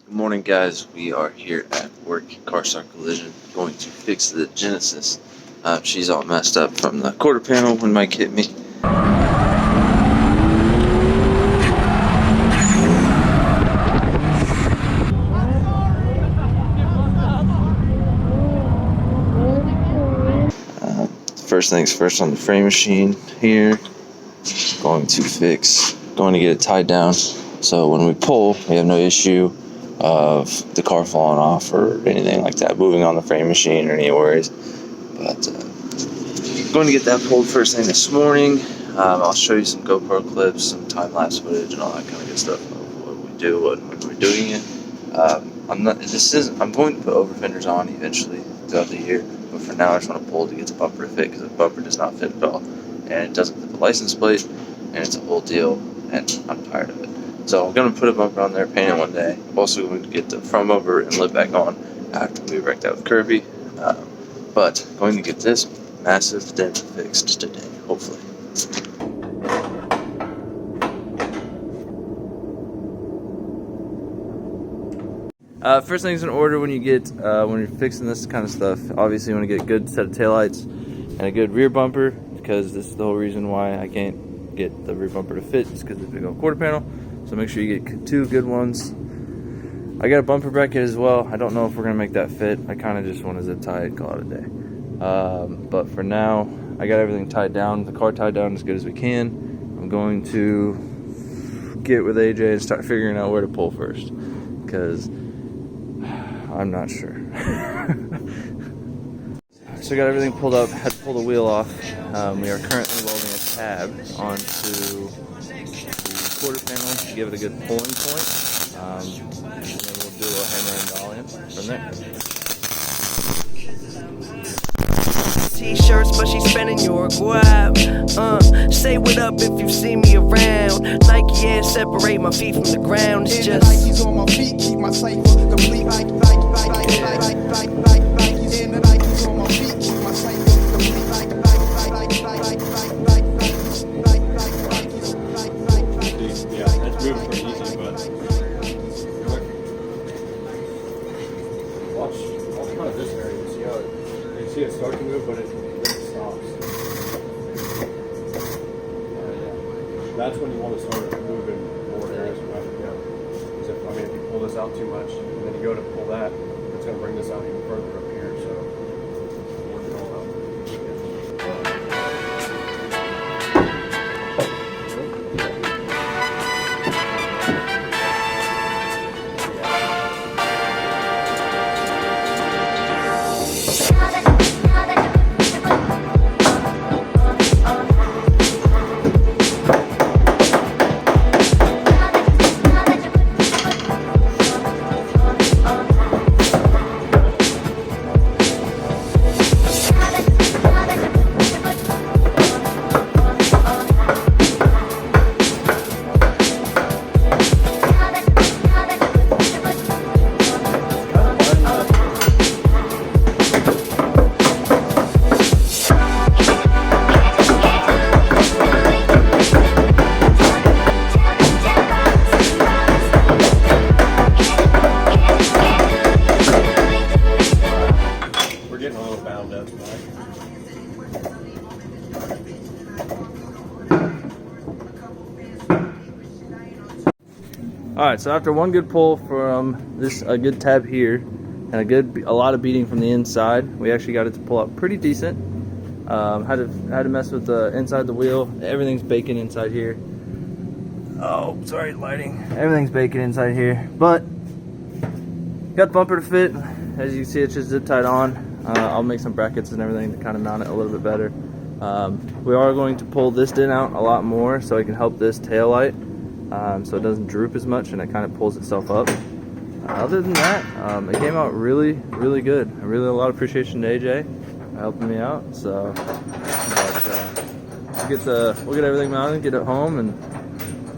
Good morning, guys. We are here at work, Car Star Collision, going to fix the Genesis. She's all messed up from the quarter panel when Mike hit me. First things first on the frame machine here. Going to get it tied down so when we pull, we have no issue of the car falling off or anything like that, moving on the frame machine or any worries. But going to get that pulled first thing this morning. I'll show you some GoPro clips, some time-lapse footage, and all that kind of good stuff of what we do when we're doing it. I'm going to put over fenders on eventually throughout the year, but for now I just want to pull to get the bumper to fit because the bumper does not fit at all, and it doesn't fit the license plate, and it's a whole deal, and I'm tired of it. So I'm going to put a bumper on there, paint it one day. I'm also going to get the front bumper and lid back on after we wrecked out with Kirby. But going to get this massive dent fixed today, hopefully. First things in order when you're fixing this kind of stuff, obviously you want to get a good set of taillights and a good rear bumper, because this is the whole reason why I can't get the rear bumper to fit, is because it's a big old quarter panel. So make sure you get two good ones. I got a bumper bracket as well. I don't know if we're gonna make that fit. I kind of just want to zip tie it, call it a day. But for now, I got everything tied down, the car tied down as good as we can. I'm going to get with AJ and start figuring out where to pull first, because I'm not sure. So I got everything pulled up, had to pull the wheel off. We are currently welding a tab onto the quarter panel to give it a good pulling point. And then we'll do a hammer and dolly from there. T-shirts, but she's spending your guap. Say what up if you see me around. Nike Air separate my feet from the ground. It's just Nike's on my feet, keep my cipher complete. Nike's on my feet, keep my cipher complete. Yeah, that's moving pretty easy, but watch kind of this area. You see how you see it start to move, but it stops. That's when you want to start moving more areas around it. Yeah. Because if you pull this out too much and then you go to pull that, it's going to bring this out even further up here. So work it all out. Alright, so after one good pull from a good tab here and a lot of beating from the inside, we actually got it to pull out pretty decent. Had to mess with the inside of the wheel. Everything's baking inside here. Oh, sorry, lighting. Everything's baking inside here, but got the bumper to fit. As you can see, it's just zip tied on. I'll make some brackets and everything to kind of mount it a little bit better. We are going to pull this dent out a lot more so it can help this tail light. So it doesn't droop as much and it kind of pulls itself up. Other than that, it came out really, really good. A lot of appreciation to AJ for helping me out. So, we'll get everything mounted, get it home, and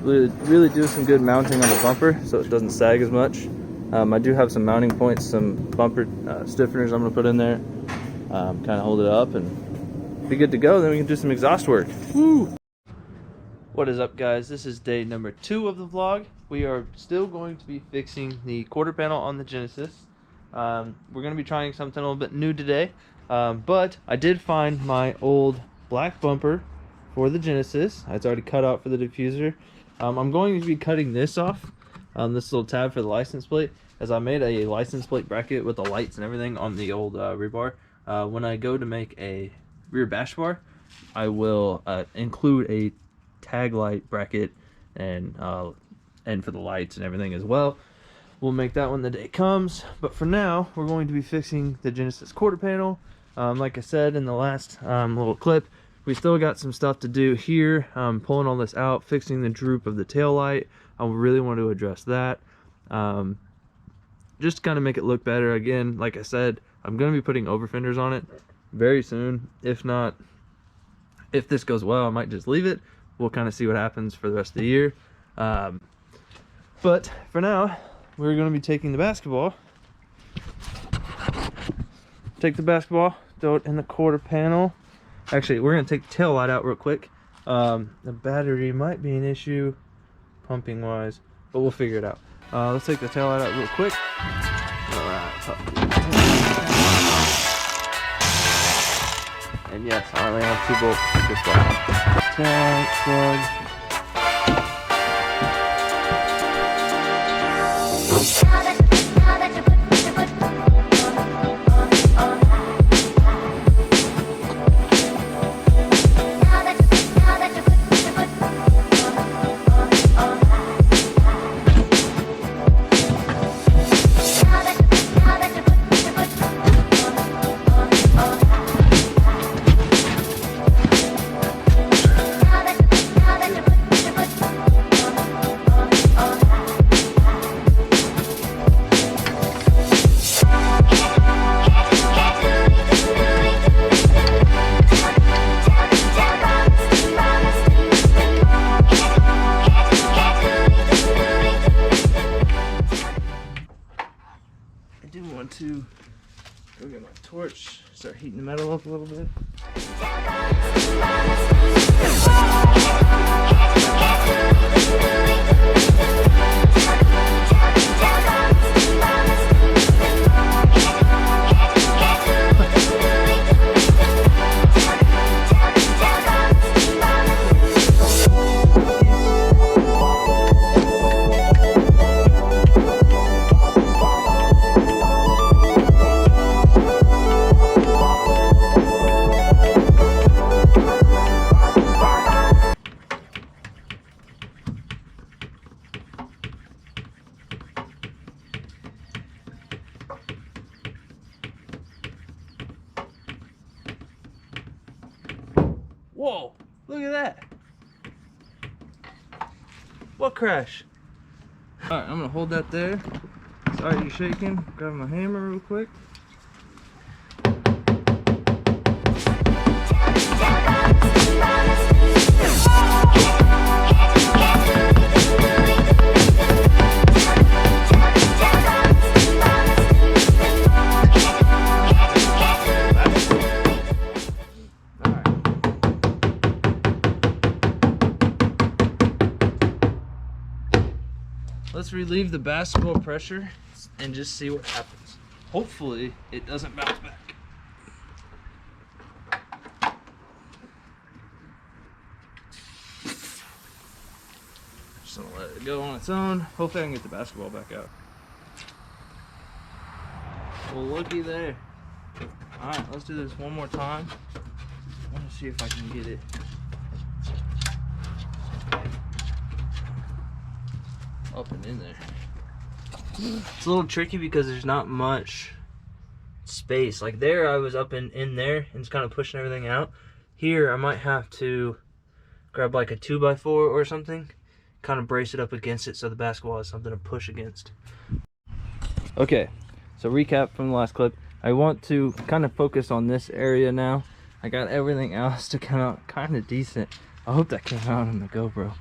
really do some good mounting on the bumper so it doesn't sag as much. I do have some mounting points, some bumper stiffeners I'm going to put in there, kind of hold it up and be good to go. Then we can do some exhaust work. Woo! What is up, guys? This is day number 2 of the vlog. We are still going to be fixing the quarter panel on the Genesis. We're going to be trying something a little bit new today, but I did find my old black bumper for the Genesis. It's already cut out for the diffuser. I'm going to be cutting this off, this little tab for the license plate, as I made a license plate bracket with the lights and everything on the old rear bar. When I go to make a rear bash bar, I will include a tag light bracket and for the lights and everything as well. We'll make that when the day comes, but for now we're going to be fixing the Genesis quarter panel. Like I said in the last little clip, we still got some stuff to do here, pulling all this out, fixing the droop of the tail light. I really want to address that, just to kind of make it look better. Again, like I said, I'm going to be putting over fenders on it very soon. If not, if this goes well, I might just leave it. We'll kind of see what happens for the rest of the year. But for now, we're going to be taking the basketball. Take the basketball, throw it in the quarter panel. Actually, we're going to take the tail light out real quick. The battery might be an issue pumping wise, but we'll figure it out. Let's take the tail light out real quick. And yes, I only have 2 bolts to this one. Tail light plug. To go get my torch, start heating the metal up a little bit. Whoa, look at that. What crash? Alright, I'm gonna hold that there. Sorry you're shaking. Grab my hammer real quick. Let's relieve the basketball pressure and just see what happens. Hopefully it doesn't bounce back. Just gonna let it go on its own. Hopefully I can get the basketball back out. Well, looky there. Alright, let's do this one more time. I want to see if I can get it up and in there. It's a little tricky because there's not much space. Like there, I was up in there and it's kind of pushing everything out. Here, I might have to grab like a 2x4 or something, kind of brace it up against it so the basketball has something to push against. Okay, so recap from the last clip. I want to kind of focus on this area now. I got everything else to come out kind of decent. I hope that came out on the GoPro.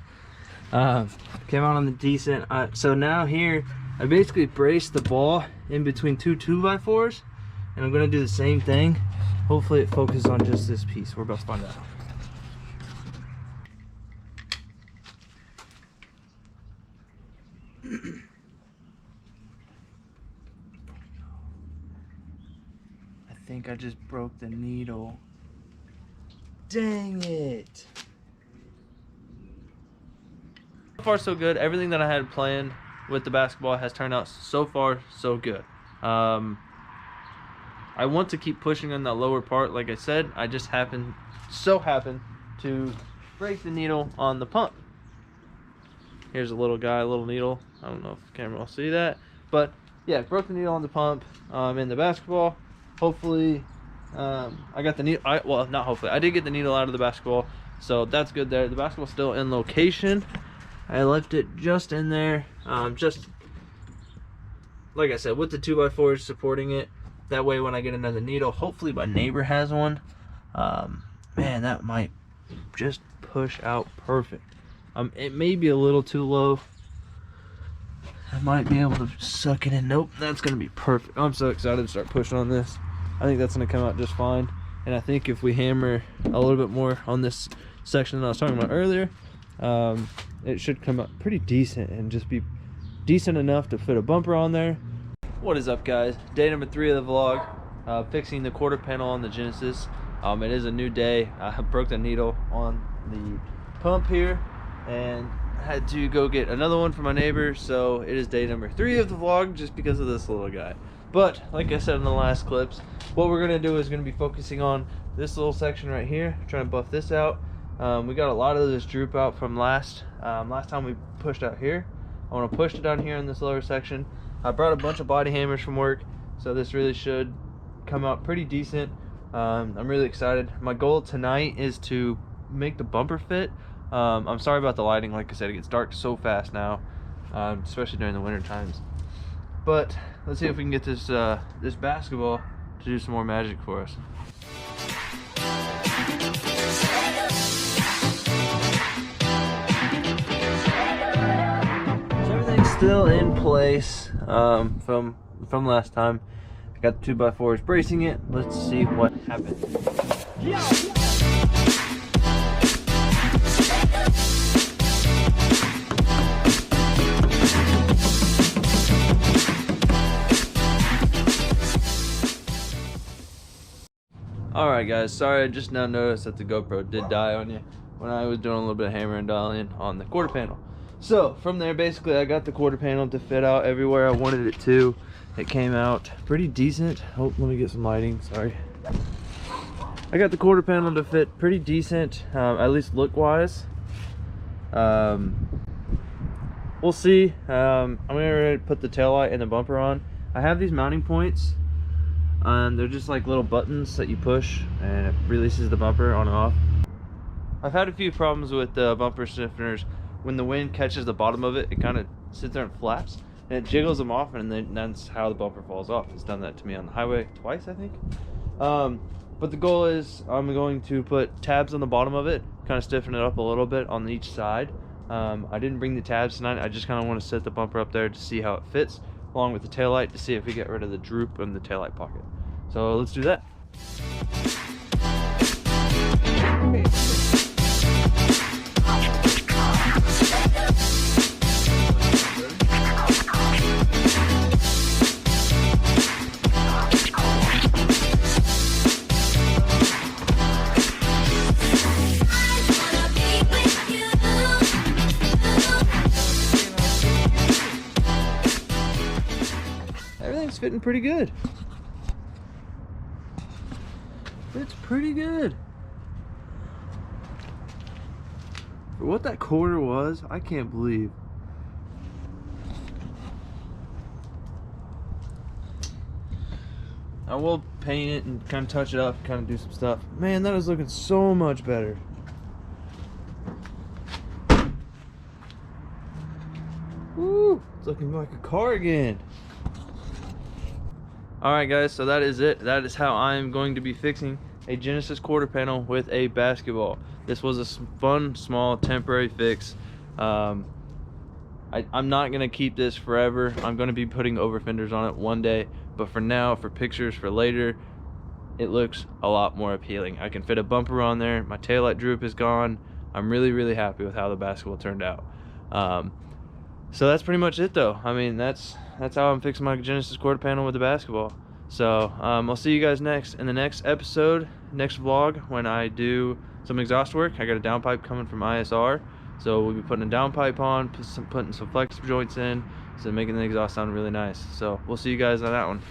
Came out on the decent. So now here, I basically braced the ball in between two 2x4s, and I'm gonna do the same thing. Hopefully it focuses on just this piece. We're about to find out. think I just broke the needle. Dang it. So far so good. Everything that I had planned with the basketball has turned out so far so good. I want to keep pushing on that lower part. Like I said, I just so happen to break the needle on the pump. Here's a little guy, a little needle. I don't know if the camera will see that, but yeah, broke the needle on the pump in the basketball. Hopefully, I got the needle. Well, not hopefully. I did get the needle out of the basketball, so that's good there. The basketball's still in location. I left it just in there, just like I said, with the 2x4s supporting it. That way, when I get another needle, hopefully my neighbor has one. Man, that might just push out perfect. It may be a little too low. I might be able to suck it in. Nope, that's gonna be perfect. I'm so excited to start pushing on this. I think that's gonna come out just fine. And I think if we hammer a little bit more on this section that I was talking about earlier, it should come out pretty decent and just be decent enough to fit a bumper on there. What is up, guys? Day number 3 of the vlog. Fixing the quarter panel on the Genesis. It is a new day. I broke the needle on the pump here and had to go get another one for my neighbor, so it is day number 3 of the vlog just because of this little guy. But like I said in the last clips, what we're gonna do is gonna be focusing on this little section right here, trying to buff this out. We got a lot of this droop out from last time we pushed out here. I want to push it down here in this lower section. I brought a bunch of body hammers from work, so this really should come out pretty decent. I'm really excited. My goal tonight is to make the bumper fit. I'm sorry about the lighting. Like I said, it gets dark so fast now, especially during the winter times. But let's see if we can get this this basketball to do some more magic for us. So everything's still in place from last time. I got the 2x4s bracing it. Let's see what happens. Alright guys, sorry, I just now noticed that the GoPro did die on you when I was doing a little bit of hammer and dialing on the quarter panel. So from there, basically I got the quarter panel to fit out everywhere I wanted it to. It came out pretty decent. Oh, let me get some lighting, sorry. I got the quarter panel to fit pretty decent, at least look wise. We'll see. I'm gonna put the taillight and the bumper on. I have these mounting points. They're just like little buttons that you push and it releases the bumper on and off. I've had a few problems with the bumper stiffeners. When the wind catches the bottom of it, it kind of sits there and flaps and it jiggles them off, and then that's how the bumper falls off. It's done that to me on the highway twice, I think. But the goal is I'm going to put tabs on the bottom of it, kind of stiffen it up a little bit on each side. I didn't bring the tabs tonight. I just kind of want to set the bumper up there to see how it fits, along with the taillight, to see if we get rid of the droop in the taillight pocket. So let's do that. Everything's fitting pretty good. It's pretty good. For what that quarter was, I can't believe. I will paint it and kind of touch it up and kind of do some stuff. Man, that is looking so much better. Woo! It's looking like a car again. Alright guys, so that is it. That is how I'm going to be fixing a Genesis quarter panel with a basketball. This was a fun, small, temporary fix. I'm not going to keep this forever. I'm going to be putting over fenders on it one day. But for now, for pictures, for later, it looks a lot more appealing. I can fit a bumper on there. My taillight droop is gone. I'm really, really happy with how the basketball turned out. So that's pretty much it though. I mean, that's how I'm fixing my Genesis quarter panel with the basketball. So I'll see you guys in the next episode, next vlog, when I do some exhaust work. I got a downpipe coming from ISR, so we'll be putting a downpipe on, putting some flex joints in, so making the exhaust sound really nice. So we'll see you guys on that one.